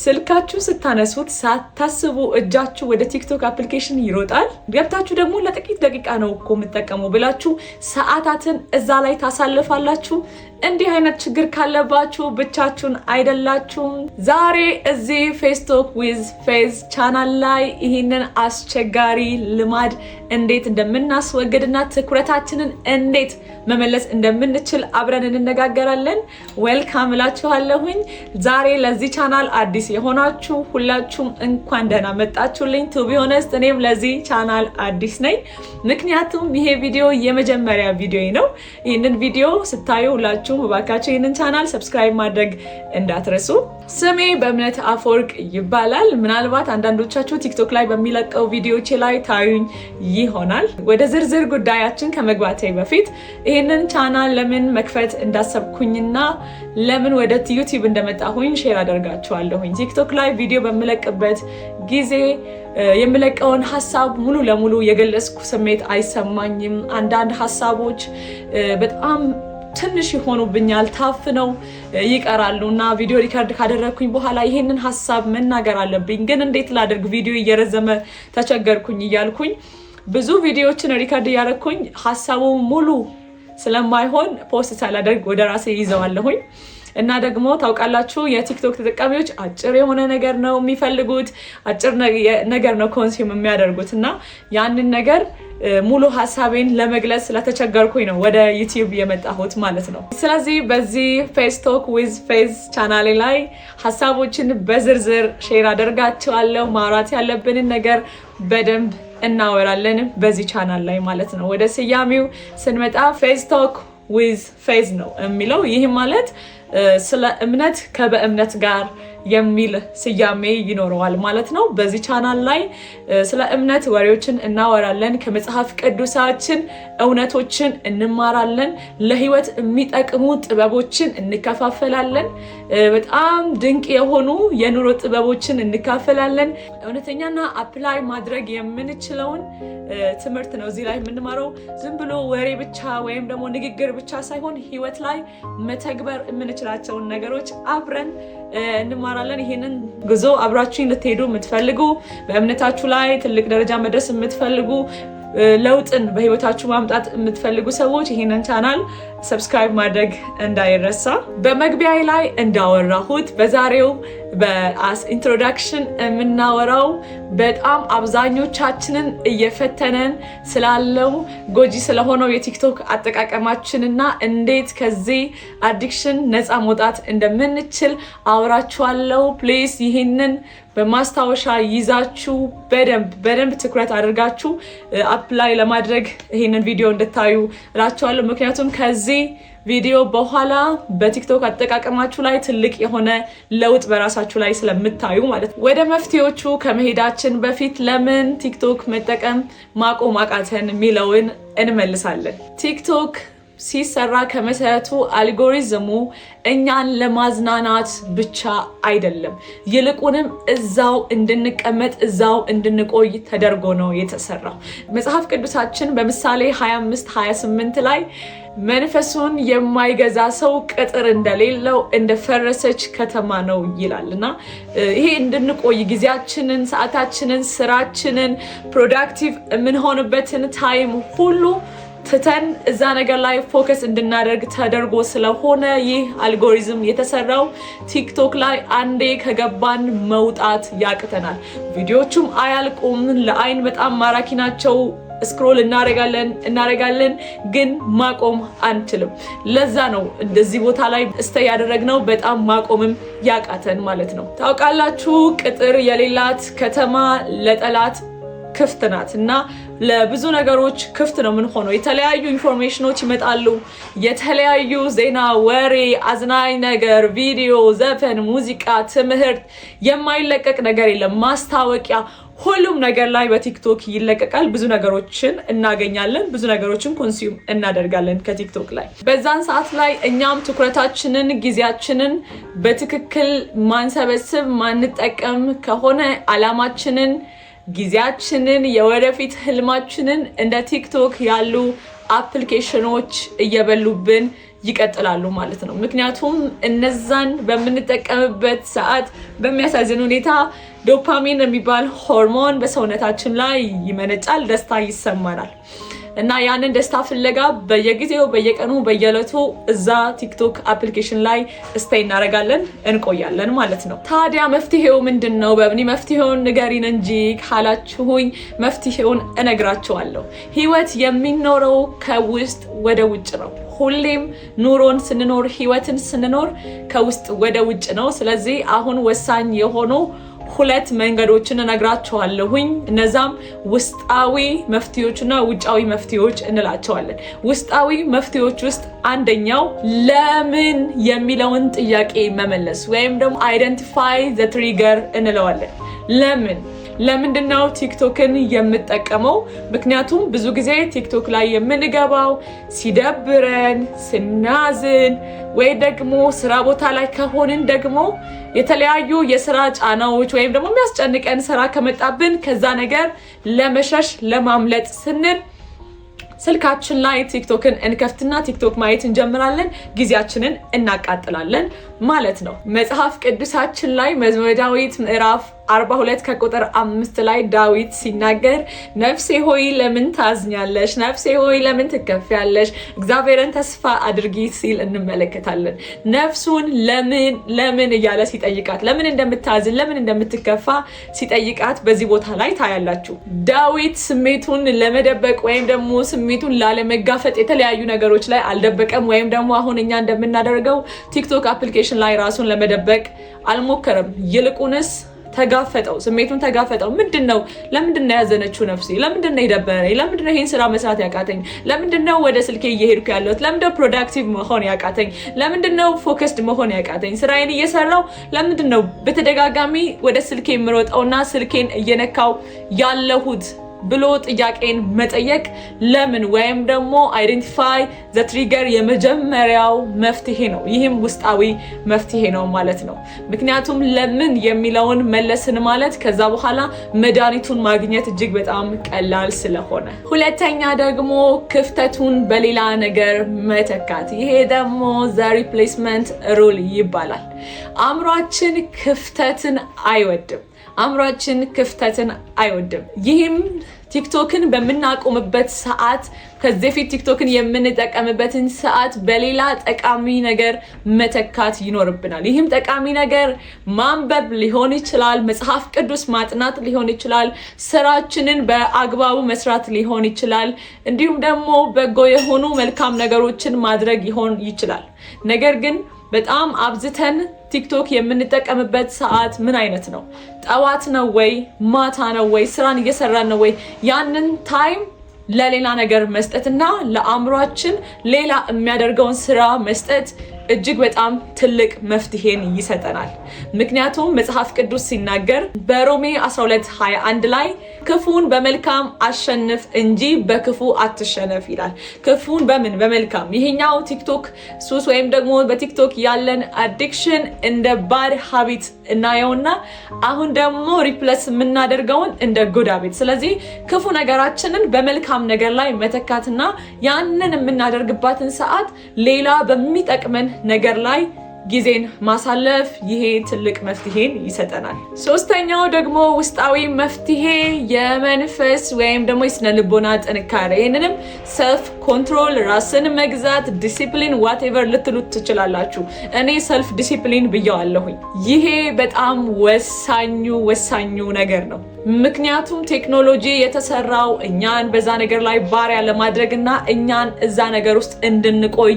ስልካችሁ ስታነሱት ሳታስቡ እጃችሁ ወደ ቲክቶክ አፕሊኬሽን ይሮጣል። ገብታችሁ ደግሞ ለጥቂት ደቂቃ ነው እኮ የምትጠቀመው ብላችሁ ሰዓታትን እዛ ላይ ታሳልፋላችሁ። እንዲህ አይነት ችግር ካለባችሁ ብቻችሁን አይደላችሁም። ዛሬ እዚህ ፌስ ቶክ ዊዝ ፌዝ ቻናል ላይ ይህንን አስቸጋሪ ልማድ እንዴት እንደምናስወግድና ትኩረታችንን እንዴት መመለስ እንደምንችል አብረን እንነጋገራለን። ዌልካም እላችኋለሁኝ። ዛሬ ለዚህ ቻናል አዲስ የሆናችሁ ሁላችሁም እንኳን ደህና መጣችሁልኝ። ቱ ቢ ሆነስት እኔም ለዚህ ቻናል አዲስ ነኝ፣ ምክንያቱም ይሄ ቪዲዮ የመጀመሪያ ቪዲዮ ነው። ይህንን ቪዲዮ ስታዩ ሁላችሁም እባካችሁ ይህንን ቻናል ሰብስክራይብ ማድረግ እንዳትረሱ። ስሜ በእምነት አፈወርቅ ይባላል። ምናልባት አንዳንዶቻችሁ ቲክቶክ ላይ በሚለቀው ቪዲዮቼ ላይ ታዩኝ ይሆናል። ወደ ዝርዝር ጉዳያችን ከመግባቴ በፊት ይህንን ቻናል ለምን መክፈት እንዳሰብኩኝና ለምን ወደ ዩቲዩብ እንደመጣሁኝ ሼር አደርጋችኋለሁኝ። ቲክቶክ ላይ ቪዲዮ በምለቅበት ጊዜ የምለቀውን ሀሳብ ሙሉ ለሙሉ የገለጽኩ ስሜት አይሰማኝም። አንዳንድ ሀሳቦች በጣም ትንሽ ይሆኑብኛል፣ ታፍነው ይቀራሉ እና ቪዲዮ ሪከርድ ካደረግኩኝ በኋላ ይሄንን ሀሳብ መናገር አለብኝ፣ ግን እንዴት ላደርግ ቪዲዮ እየረዘመ ተቸገርኩኝ እያልኩኝ ብዙ ቪዲዮዎችን ሪከርድ እያደረግኩኝ ሀሳቡ ሙሉ ስለማይሆን ፖስት ሳላደርግ ወደ ራሴ ይዘዋለሁኝ። እና ደግሞ ታውቃላችሁ የቲክቶክ ተጠቃሚዎች አጭር የሆነ ነገር ነው የሚፈልጉት፣ አጭር ነገር ነው ኮንሱም የሚያደርጉት እና ያንን ነገር ሙሉ ሀሳቤን ለመግለጽ ስለተቸገርኩኝ ነው ወደ ዩቲዩብ የመጣሁት ማለት ነው። ስለዚህ በዚህ ፌስ ቶክ ዊዝ ፌዝ ቻናሌ ላይ ሀሳቦችን በዝርዝር ሼር አደርጋችኋለሁ። ማውራት ያለብንን ነገር በደንብ እናወራለን በዚህ ቻናል ላይ ማለት ነው። ወደ ስያሜው ስንመጣ ፌስ ቶክ ዊዝ ፌዝ ነው የሚለው። ይህ ማለት ስለ እምነት ከበእምነት ጋር የሚል ስያሜ ይኖረዋል ማለት ነው። በዚህ ቻናል ላይ ስለ እምነት ወሬዎችን እናወራለን፣ ከመጽሐፍ ቅዱሳችን እውነቶችን እንማራለን፣ ለህይወት የሚጠቅሙ ጥበቦችን እንካፈላለን፣ በጣም ድንቅ የሆኑ የኑሮ ጥበቦችን እንካፈላለን። እውነተኛና አፕላይ ማድረግ የምንችለውን ትምህርት ነው እዚህ ላይ የምንማረው። ዝም ብሎ ወሬ ብቻ ወይም ደግሞ ንግግር ብቻ ሳይሆን ህይወት ላይ መተግበር የምንችላቸውን ነገሮች አብረን እንማራለን። ይሄንን ጉዞ አብራችሁኝ ልትሄዱ የምትፈልጉ፣ በእምነታችሁ ላይ ትልቅ ደረጃ መድረስ የምትፈልጉ፣ ለውጥን በህይወታችሁ ማምጣት የምትፈልጉ ሰዎች ይሄንን ቻናል ሰብስክራይብ ማድረግ እንዳይረሳ። በመግቢያ ላይ እንዳወራሁት በዛሬው በአስ ኢንትሮዳክሽን የምናወራው በጣም አብዛኞቻችንን እየፈተነን ስላለው ጎጂ ስለሆነው የቲክቶክ አጠቃቀማችንና እንዴት ከዚህ አዲክሽን ነፃ መውጣት እንደምንችል አወራችኋለሁ። ፕሊዝ ይህንን በማስታወሻ ይዛችሁ በደንብ ትኩረት አድርጋችሁ አፕላይ ለማድረግ ይህንን ቪዲዮ እንድታዩ እላችኋለሁ። ምክንያቱም ከዚህ ቪዲዮ በኋላ በቲክቶክ አጠቃቀማችሁ ላይ ትልቅ የሆነ ለውጥ በራሳችሁ ላይ ስለምታዩ ማለት ነው። ወደ መፍትሄዎቹ ከመሄዳችን በፊት ለምን ቲክቶክ መጠቀም ማቆም አቃተን የሚለውን እንመልሳለን። ቲክቶክ ሲሰራ ከመሰረቱ አልጎሪዝሙ እኛን ለማዝናናት ብቻ አይደለም፣ ይልቁንም እዛው እንድንቀመጥ እዛው እንድንቆይ ተደርጎ ነው የተሰራው። መጽሐፍ ቅዱሳችን በምሳሌ 25:28 ላይ መንፈሱን የማይገዛ ሰው ቅጥር እንደሌለው እንደፈረሰች ከተማ ነው ይላል እና ይሄ እንድንቆይ ጊዜያችንን፣ ሰዓታችንን፣ ስራችንን ፕሮዳክቲቭ የምንሆንበትን ታይም ሁሉ ትተን እዛ ነገር ላይ ፎከስ እንድናደርግ ተደርጎ ስለሆነ ይህ አልጎሪዝም የተሰራው ቲክቶክ ላይ አንዴ ከገባን መውጣት ያቅተናል። ቪዲዮቹም አያልቁም፣ ለአይን በጣም ማራኪ ናቸው። ስክሮል እናረጋለን ግን ማቆም አንችልም። ለዛ ነው እንደዚህ ቦታ ላይ ያደረግነው በጣም ማቆምም ያቃተን ማለት ነው። ታውቃላችሁ ቅጥር የሌላት ከተማ ለጠላት ክፍት ናት እና ለብዙ ነገሮች ክፍት ነው ምን ሆኖ የተለያዩ ኢንፎርሜሽኖች ይመጣሉ። የተለያዩ ዜና፣ ወሬ፣ አዝናኝ ነገር፣ ቪዲዮ፣ ዘፈን፣ ሙዚቃ፣ ትምህርት፣ የማይለቀቅ ነገር የለም። ማስታወቂያ፣ ሁሉም ነገር ላይ በቲክቶክ ይለቀቃል። ብዙ ነገሮችን እናገኛለን፣ ብዙ ነገሮችን ኮንሱም እናደርጋለን ከቲክቶክ ላይ። በዛን ሰዓት ላይ እኛም ትኩረታችንን፣ ጊዜያችንን በትክክል ማንሰበስብ ማንጠቀም ከሆነ አላማችንን፣ ጊዜያችንን፣ የወደፊት ህልማችንን እንደ ቲክቶክ ያሉ አፕሊኬሽኖች እየበሉብን ይቀጥላሉ ማለት ነው። ምክንያቱም እነዛን በምንጠቀምበት ሰዓት በሚያሳዝን ሁኔታ ዶፓሚን የሚባል ሆርሞን በሰውነታችን ላይ ይመነጫል፣ ደስታ ይሰማናል እና ያንን ደስታ ፍለጋ በየጊዜው በየቀኑ በየዕለቱ እዛ ቲክቶክ አፕሊኬሽን ላይ ስቴይ እናደርጋለን እንቆያለን ማለት ነው። ታዲያ መፍትሄው ምንድነው? በምን መፍትሄውን ንገሪን እንጂ ካላችሁኝ መፍትሄውን እነግራችኋለሁ። ህይወት የሚኖረው ከውስጥ ወደ ውጭ ነው። ሁሌም ኑሮን ስንኖር ህይወትን ስንኖር ከውስጥ ወደ ውጭ ነው። ስለዚህ አሁን ወሳኝ የሆኑ ሁለት መንገዶችን እነግራችኋለሁኝ። እነዛም ውስጣዊ መፍትሄዎችና ውጫዊ መፍትሄዎች እንላቸዋለን። ውስጣዊ መፍትሄዎች ውስጥ አንደኛው ለምን የሚለውን ጥያቄ መመለስ ወይም ደግሞ አይደንቲፋይ ዘ ትሪገር እንለዋለን። ለምንድነው ቲክቶክን የምጠቀመው? ምክንያቱም ብዙ ጊዜ ቲክቶክ ላይ የምንገባው ሲደብረን፣ ስናዝን ወይ ደግሞ ስራ ቦታ ላይ ከሆንን ደግሞ የተለያዩ የስራ ጫናዎች ወይም ደግሞ የሚያስጨንቀን ስራ ከመጣብን ከዛ ነገር ለመሸሽ ለማምለጥ ስንል ስልካችን ላይ ቲክቶክን እንከፍትና ቲክቶክ ማየት እንጀምራለን፣ ጊዜያችንን እናቃጥላለን ማለት ነው። መጽሐፍ ቅዱሳችን ላይ መዝሙረ ዳዊት ምዕራፍ 42 ከቁጥር 5 ላይ ዳዊት ሲናገር ነፍሴ ሆይ ለምን ታዝኛለሽ? ነፍሴ ሆይ ለምን ትከፊያለሽ? እግዚአብሔርን ተስፋ አድርጊ ሲል እንመለከታለን። ነፍሱን ለምን እያለ ሲጠይቃት፣ ለምን እንደምታዝን ለምን እንደምትከፋ ሲጠይቃት በዚህ ቦታ ላይ ታያላችሁ። ዳዊት ስሜቱን ለመደበቅ ወይም ደግሞ ስሜቱን ላለመጋፈጥ የተለያዩ ነገሮች ላይ አልደበቀም፣ ወይም ደግሞ አሁን እኛ እንደምናደርገው ቲክቶክ አፕሊኬሽን ላይ ራሱን ለመደበቅ አልሞከረም። ይልቁንስ ተጋፈጠው፣ ስሜቱን ተጋፈጠው። ምንድነው? ለምንድነው ያዘነችው ነፍሴ? ለምንድነው የደበረኝ? ለምንድነው ይሄን ስራ መስራት ያቃተኝ? ለምንድነው ወደ ስልኬ እየሄድኩ ያለሁት? ለምንድነው ፕሮዳክቲቭ መሆን ያቃተኝ? ለምንድነው ፎከስድ መሆን ያቃተኝ? ስራዬን እየሰራው ለምንድነው በተደጋጋሚ ወደ ስልኬ የምሮጠውና ስልኬን እየነካው ያለሁት ብሎ ጥያቄን መጠየቅ ለምን ወይም ደግሞ አይደንቲፋይ ዘ ትሪገር የመጀመሪያው መፍትሄ ነው። ይህም ውስጣዊ መፍትሄ ነው ማለት ነው። ምክንያቱም ለምን የሚለውን መለስን ማለት ከዛ በኋላ መድኃኒቱን ማግኘት እጅግ በጣም ቀላል ስለሆነ። ሁለተኛ ደግሞ ክፍተቱን በሌላ ነገር መተካት። ይሄ ደግሞ ዘ ሪፕሌስመንት ሩል ይባላል። አእምሯችን ክፍተትን አይወድም። ይህም ቲክቶክን በምናቆምበት ሰዓት ከዚህ ፊት ቲክቶክን የምንጠቀምበትን ሰዓት በሌላ ጠቃሚ ነገር መተካት ይኖርብናል። ይህም ጠቃሚ ነገር ማንበብ ሊሆን ይችላል፣ መጽሐፍ ቅዱስ ማጥናት ሊሆን ይችላል፣ ስራችንን በአግባቡ መስራት ሊሆን ይችላል፣ እንዲሁም ደግሞ በጎ የሆኑ መልካም ነገሮችን ማድረግ ሊሆን ይችላል። ነገር ግን በጣም አብዝተን ቲክቶክ የምንጠቀምበት ሰዓት ምን አይነት ነው? ጠዋት ነው ወይ ማታ ነው ወይ ስራን እየሰራን ነው ወይ? ያንን ታይም ለሌላ ነገር መስጠትና ለአእምሯችን ሌላ የሚያደርገውን ስራ መስጠት እጅግ በጣም ትልቅ መፍትሄን ይሰጠናል። ምክንያቱም መጽሐፍ ቅዱስ ሲናገር በሮሜ 12:21 ላይ ክፉን በመልካም አሸንፍ እንጂ በክፉ አትሸነፍ ይላል። ክፉን በመልካም። ይሄኛው ቲክቶክ ሱስ ወይም ደግሞ በቲክቶክ ያለን አዲክሽን እንደ ባድ ሃቢት እናየውና አሁን ደግሞ ሪፕለስ የምናደርገውን እንደ ጉድ ሃቢት። ስለዚህ ክፉ ነገራችንን በመልካም ነገር ላይ መተካትና ያንን የምናደርግባትን ሰዓት ሌላ በሚጠቅመን ነገር ላይ ጊዜን ማሳለፍ፣ ይሄ ትልቅ መፍትሄን ይሰጠናል። ሶስተኛው ደግሞ ውስጣዊ መፍትሄ የመንፈስ ወይም ደግሞ የስነ ልቦና ጥንካሬ። ይህንንም ሰልፍ ኮንትሮል፣ ራስን መግዛት፣ ዲሲፕሊን ዋቴቨር ልትሉት ትችላላችሁ። እኔ ሰልፍ ዲሲፕሊን ብየዋለሁኝ። ይሄ በጣም ወሳኙ ነገር ነው። ምክንያቱም ቴክኖሎጂ የተሰራው እኛን በዛ ነገር ላይ ባሪያ ለማድረግ እና እኛን እዛ ነገር ውስጥ እንድንቆይ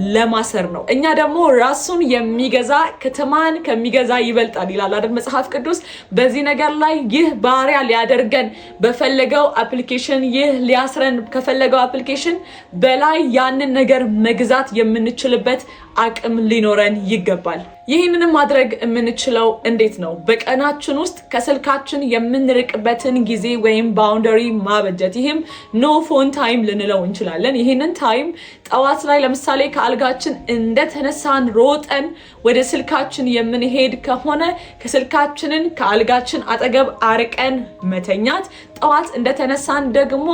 ለማሰር ነው። እኛ ደግሞ ራሱን የሚገዛ ከተማን ከሚገዛ ይበልጣል ይላል አይደል መጽሐፍ ቅዱስ። በዚህ ነገር ላይ ይህ ባሪያ ሊያደርገን በፈለገው አፕሊኬሽን፣ ይህ ሊያስረን ከፈለገው አፕሊኬሽን በላይ ያንን ነገር መግዛት የምንችልበት አቅም ሊኖረን ይገባል። ይህንንም ማድረግ የምንችለው እንዴት ነው? በቀናችን ውስጥ ከስልካችን የምንርቅበትን ጊዜ ወይም ባውንደሪ ማበጀት። ይህም ኖ ፎን ታይም ልንለው እንችላለን። ይህንን ታይም ጠዋት ላይ ለምሳሌ ከአልጋችን እንደተነሳን ሮጠን ወደ ስልካችን የምንሄድ ከሆነ ከስልካችንን ከአልጋችን አጠገብ አርቀን መተኛት። ጠዋት እንደተነሳን ደግሞ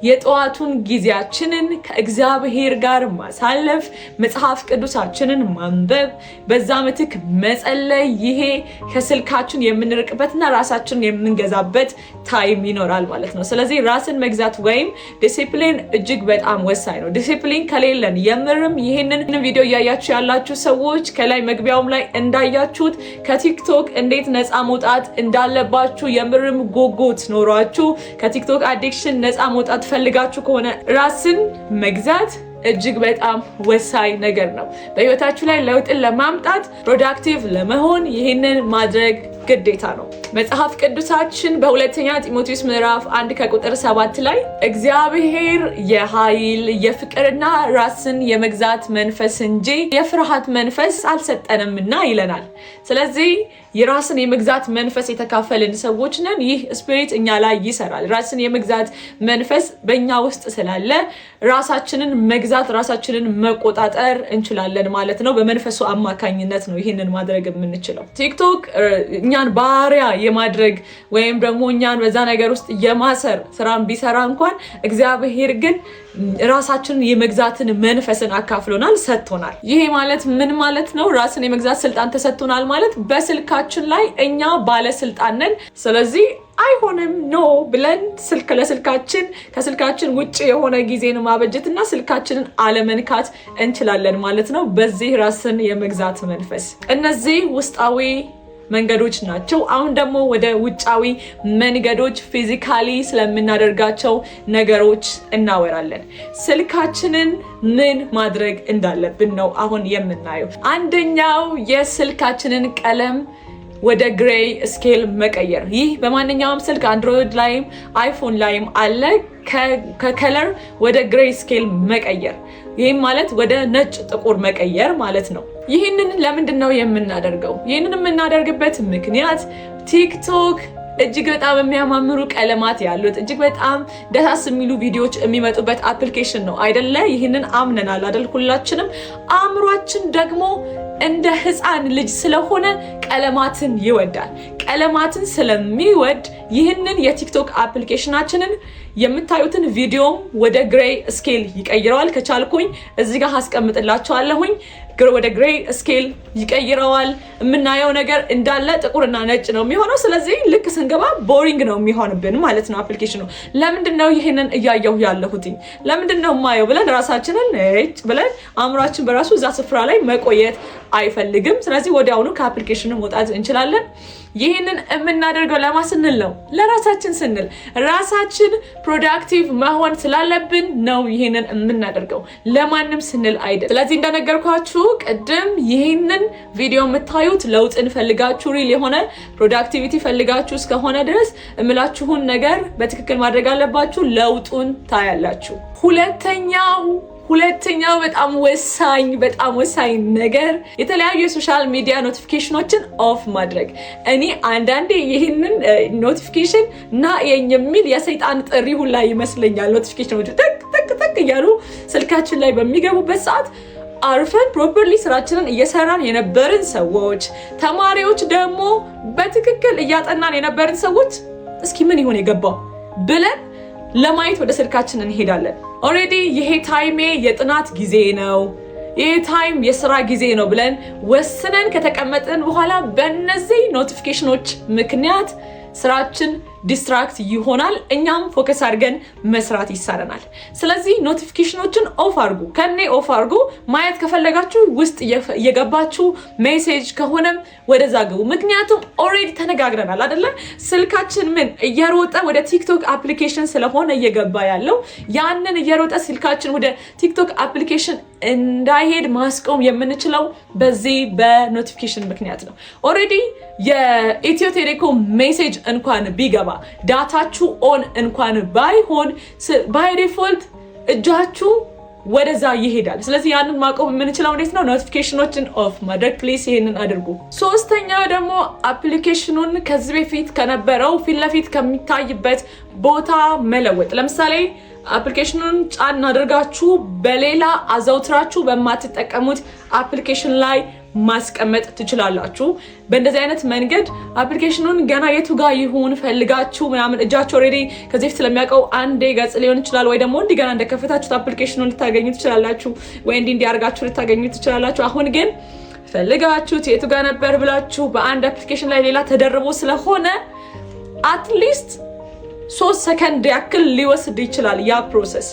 የጠዋቱን ጊዜያችንን ከእግዚአብሔር ጋር ማሳለፍ፣ መጽሐፍ ቅዱሳችንን ማንበብ፣ በዛ ምትክ መጸለይ። ይሄ ከስልካችን የምንርቅበትና ራሳችንን የምንገዛበት ታይም ይኖራል ማለት ነው። ስለዚህ ራስን መግዛት ወይም ዲሲፕሊን እጅግ በጣም ወሳኝ ነው። ዲሲፕሊን ከሌለን የምርም ይሄንን ቪዲዮ እያያችሁ ያላችሁ ሰዎች ከላይ መግቢያውም ላይ እንዳያችሁት ከቲክቶክ እንዴት ነፃ መውጣት እንዳለባችሁ የምርም ጉጉት ኖሯችሁ ከቲክቶክ አዲክሽን ነፃ መውጣት ፈልጋችሁ ከሆነ ራስን መግዛት እጅግ በጣም ወሳኝ ነገር ነው። በህይወታችሁ ላይ ለውጥን ለማምጣት ፕሮዳክቲቭ ለመሆን ይህንን ማድረግ ግዴታ ነው። መጽሐፍ ቅዱሳችን በሁለተኛ ጢሞቴዎስ ምዕራፍ 1 ከቁጥር 7 ላይ እግዚአብሔር የኃይል የፍቅርና ራስን የመግዛት መንፈስ እንጂ የፍርሃት መንፈስ አልሰጠንምና ይለናል። ስለዚህ የራስን የመግዛት መንፈስ የተካፈልን ሰዎች ነን። ይህ ስፒሪት እኛ ላይ ይሰራል። ራስን የመግዛት መንፈስ በእኛ ውስጥ ስላለ ራሳችንን መግዛት ራሳችንን መቆጣጠር እንችላለን ማለት ነው። በመንፈሱ አማካኝነት ነው ይህንን ማድረግ የምንችለው። ቲክቶክ እኛን ባሪያ የማድረግ ወይም ደግሞ እኛን በዛ ነገር ውስጥ የማሰር ስራን ቢሰራ እንኳን እግዚአብሔር ግን ራሳችንን የመግዛትን መንፈስን አካፍሎናል፣ ሰጥቶናል። ይሄ ማለት ምን ማለት ነው? ራስን የመግዛት ስልጣን ተሰጥቶናል ማለት በስልካችን ላይ እኛ ባለስልጣን ነን። ስለዚህ አይሆንም ኖ ብለን ለስልካችን ከስልካችን ውጭ የሆነ ጊዜን ማበጀትና ስልካችንን አለመንካት እንችላለን ማለት ነው። በዚህ ራስን የመግዛት መንፈስ እነዚህ ውስጣዊ መንገዶች ናቸው። አሁን ደግሞ ወደ ውጫዊ መንገዶች ፊዚካሊ ስለምናደርጋቸው ነገሮች እናወራለን። ስልካችንን ምን ማድረግ እንዳለብን ነው አሁን የምናየው። አንደኛው የስልካችንን ቀለም ወደ ግሬይ ስኬል መቀየር። ይህ በማንኛውም ስልክ አንድሮይድ ላይም አይፎን ላይም አለ። ከከለር ወደ ግሬይ ስኬል መቀየር፣ ይህም ማለት ወደ ነጭ ጥቁር መቀየር ማለት ነው። ይህንን ለምንድን ነው የምናደርገው? ይህንን የምናደርግበት ምክንያት ቲክቶክ እጅግ በጣም የሚያማምሩ ቀለማት ያሉት እጅግ በጣም ደስ የሚሉ ቪዲዮዎች የሚመጡበት አፕሊኬሽን ነው አይደለ? ይህንን አምነናል አይደል? ሁላችንም አእምሯችን ደግሞ እንደ ህፃን ልጅ ስለሆነ ቀለማትን ይወዳል። ቀለማትን ስለሚወድ ይህንን የቲክቶክ አፕሊኬሽናችንን የምታዩትን ቪዲዮም ወደ ግሬይ ስኬል ይቀይረዋል። ከቻልኩኝ እዚህ ጋር አስቀምጥላችኋለሁኝ። ወደ ግሬይ ስኬል ይቀይረዋል። የምናየው ነገር እንዳለ ጥቁርና ነጭ ነው የሚሆነው። ስለዚህ ልክ ስንገባ ቦሪንግ ነው የሚሆንብን ማለት ነው አፕሊኬሽኑ። ለምንድን ነው ይሄንን እያየሁ ያለሁትኝ? ለምንድን ነው የማየው ብለን ራሳችንን ነጭ ብለን አእምሯችን በራሱ እዛ ስፍራ ላይ መቆየት አይፈልግም። ስለዚህ ወዲያውኑ ከአፕሊኬሽኑ መውጣት እንችላለን። ይህንን የምናደርገው ለማን ስንል ነው? ለራሳችን ስንል። ራሳችን ፕሮዳክቲቭ መሆን ስላለብን ነው ይህንን የምናደርገው፣ ለማንም ስንል አይደል። ስለዚህ እንደነገርኳችሁ ቅድም ይህንን ቪዲዮ የምታዩት ለውጥን ፈልጋችሁ ሪል የሆነ ፕሮዳክቲቪቲ ፈልጋችሁ እስከሆነ ድረስ እምላችሁን ነገር በትክክል ማድረግ አለባችሁ። ለውጡን ታያላችሁ። ሁለተኛው በጣም ወሳኝ ነገር የተለያዩ የሶሻል ሚዲያ ኖቲፊኬሽኖችን ኦፍ ማድረግ። እኔ አንዳንዴ ይህንን ኖቲፊኬሽን ና የሚል የሰይጣን ጥሪ ሁላ ይመስለኛል። ኖቲፊኬሽኖቹ ጠቅ እያሉ ስልካችን ላይ በሚገቡበት ሰዓት አርፈን ፕሮፐርሊ ስራችንን እየሰራን የነበርን ሰዎች፣ ተማሪዎች ደግሞ በትክክል እያጠናን የነበርን ሰዎች እስኪ ምን ይሆን የገባው ብለን ለማየት ወደ ስልካችን እንሄዳለን። ኦልሬዲ ይሄ ታይሜ የጥናት ጊዜ ነው፣ ይሄ ታይም የስራ ጊዜ ነው ብለን ወስነን ከተቀመጥን በኋላ በእነዚህ ኖቲፊኬሽኖች ምክንያት ስራችን ዲስትራክት ይሆናል። እኛም ፎከስ አድርገን መስራት ይሳረናል። ስለዚህ ኖቲፊኬሽኖችን ኦፍ አድርጉ። ከኔ ኦፍ አድርጉ። ማየት ከፈለጋችሁ ውስጥ እየገባችሁ ሜሴጅ ከሆነም ወደዛ ግቡ። ምክንያቱም ኦልሬዲ ተነጋግረናል አይደለ? ስልካችን ምን እየሮጠ ወደ ቲክቶክ አፕሊኬሽን ስለሆነ እየገባ ያለው ያንን እየሮጠ ስልካችን ወደ ቲክቶክ አፕሊኬሽን እንዳይሄድ ማስቆም የምንችለው በዚህ በኖቲፊኬሽን ምክንያት ነው። ኦልሬዲ የኢትዮ ቴሌኮም ሜሴጅ እንኳን ቢገባ ዳታችሁ ኦን እንኳን ባይሆን ባይ ዲፎልት እጃችሁ ወደዛ ይሄዳል። ስለዚህ ያንን ማቆም የምንችለው እንዴት ነው? ኖቲፊኬሽኖችን ኦፍ ማድረግ ፕሊስ፣ ይሄንን አድርጉ። ሶስተኛው ደግሞ አፕሊኬሽኑን ከዚህ በፊት ከነበረው ፊት ለፊት ከሚታይበት ቦታ መለወጥ። ለምሳሌ አፕሊኬሽኑን ጫን አድርጋችሁ በሌላ አዘውትራችሁ በማትጠቀሙት አፕሊኬሽን ላይ ማስቀመጥ ትችላላችሁ። በእንደዚህ አይነት መንገድ አፕሊኬሽኑን ገና የቱ ጋር ይሁን ፈልጋችሁ ምናምን እጃችሁ ኦልሬዲ ከዚህ በፊት ስለሚያውቀው አንዴ ገጽ ሊሆን ይችላል፣ ወይ ደግሞ እንዲህ ገና እንደከፈታችሁት አፕሊኬሽኑን ልታገኙ ትችላላችሁ፣ ወይ እንዲህ አድርጋችሁ ልታገኙ ትችላላችሁ። አሁን ግን ፈልጋችሁት የቱ ጋር ነበር ብላችሁ በአንድ አፕሊኬሽን ላይ ሌላ ተደርቦ ስለሆነ አትሊስት 3 ሰከንድ ያክል ሊወስድ ይችላል ያ ፕሮሰስ።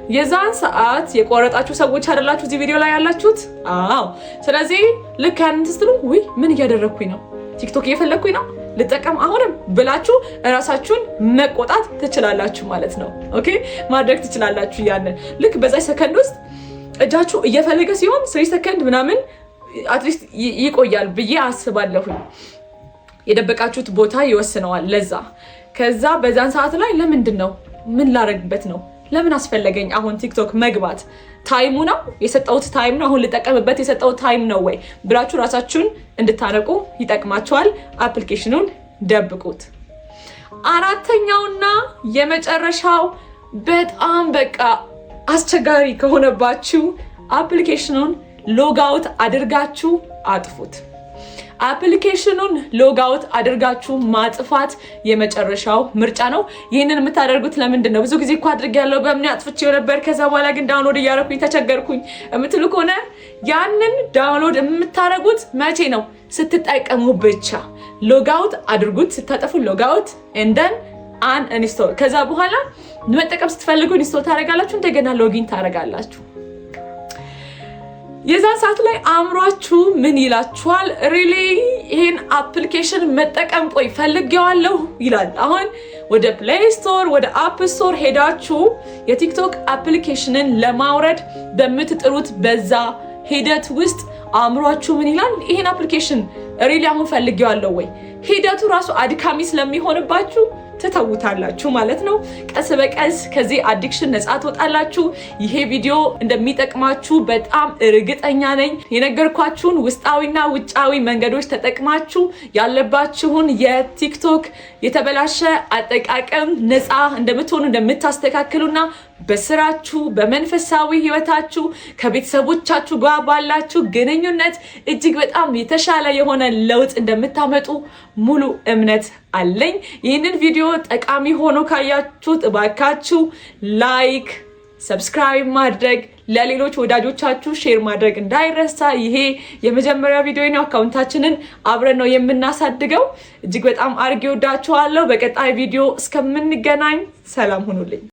የዛን ሰዓት የቆረጣችሁ ሰዎች አይደላችሁ እዚህ ቪዲዮ ላይ ያላችሁት? አዎ። ስለዚህ ልክ ያንን ስትሉ ውይ ምን እያደረኩኝ ነው? ቲክቶክ እየፈለኩኝ ነው ልጠቀም አሁንም ብላችሁ እራሳችሁን መቆጣት ትችላላችሁ ማለት ነው። ኦኬ ማድረግ ትችላላችሁ። ያንን ልክ በዛ ሰከንድ ውስጥ እጃችሁ እየፈለገ ሲሆን 3 ሰከንድ ምናምን አትሊስት ይቆያል ብዬ አስባለሁኝ። የደበቃችሁት ቦታ ይወስነዋል ለዛ። ከዛ በዛን ሰዓት ላይ ለምንድን ነው ምን ላረግበት ነው ለምን አስፈለገኝ አሁን ቲክቶክ መግባት? ታይሙ ነው የሰጠውት ታይም ነው አሁን ልጠቀምበት የሰጠው ታይም ነው ወይ ብላችሁ ራሳችሁን እንድታነቁ ይጠቅማችኋል። አፕሊኬሽኑን ደብቁት። አራተኛውና የመጨረሻው በጣም በቃ አስቸጋሪ ከሆነባችሁ አፕሊኬሽኑን ሎጋውት አድርጋችሁ አጥፉት። አፕሊኬሽኑን ሎጋውት አድርጋችሁ ማጥፋት የመጨረሻው ምርጫ ነው። ይህንን የምታደርጉት ለምንድን ነው? ብዙ ጊዜ እኮ አድርጌያለሁ በምን አጥፍቼው ነበር ከዛ በኋላ ግን ዳውንሎድ እያደረኩኝ ተቸገርኩኝ የምትሉ ከሆነ ያንን ዳውንሎድ የምታደርጉት መቼ ነው? ስትጠቀሙ ብቻ። ሎጋውት አድርጉት። ስታጠፉ ሎጋውት እንደን አንኢንስቶል። ከዛ በኋላ መጠቀም ስትፈልጉ ኢንስቶል ታደርጋላችሁ፣ እንደገና ሎጊን ታደርጋላችሁ። የዛ ሰዓት ላይ አእምሯችሁ ምን ይላችኋል? ሪሊ ይሄን አፕሊኬሽን መጠቀም ቆይ ፈልጌዋለሁ ይላል። አሁን ወደ ፕሌይ ስቶር ወደ አፕ ስቶር ሄዳችሁ የቲክቶክ አፕሊኬሽንን ለማውረድ በምትጥሩት በዛ ሂደት ውስጥ አእምሯችሁ ምን ይላል? ይሄን አፕሊኬሽን ሪሊ አሁን ፈልጌዋለሁ ወይ? ሂደቱ ራሱ አድካሚ ስለሚሆንባችሁ ትተውታላችሁ ማለት ነው። ቀስ በቀስ ከዚህ አዲክሽን ነፃ ትወጣላችሁ። ይሄ ቪዲዮ እንደሚጠቅማችሁ በጣም እርግጠኛ ነኝ። የነገርኳችሁን ውስጣዊና ውጫዊ መንገዶች ተጠቅማችሁ ያለባችሁን የቲክቶክ የተበላሸ አጠቃቀም ነፃ እንደምትሆኑ እንደምታስተካክሉና በስራችሁ በመንፈሳዊ ህይወታችሁ ከቤተሰቦቻችሁ ጋር ባላችሁ ግንኙነት እጅግ በጣም የተሻለ የሆነ ለውጥ እንደምታመጡ ሙሉ እምነት አለኝ። ይህንን ቪዲዮ ጠቃሚ ሆኖ ካያችሁት እባካችሁ ላይክ፣ ሰብስክራይብ ማድረግ ለሌሎች ወዳጆቻችሁ ሼር ማድረግ እንዳይረሳ። ይሄ የመጀመሪያ ቪዲዮ ነው። አካውንታችንን አብረን ነው የምናሳድገው። እጅግ በጣም አድርጌ ወዳችኋለሁ። በቀጣይ ቪዲዮ እስከምንገናኝ ሰላም ሁኑልኝ።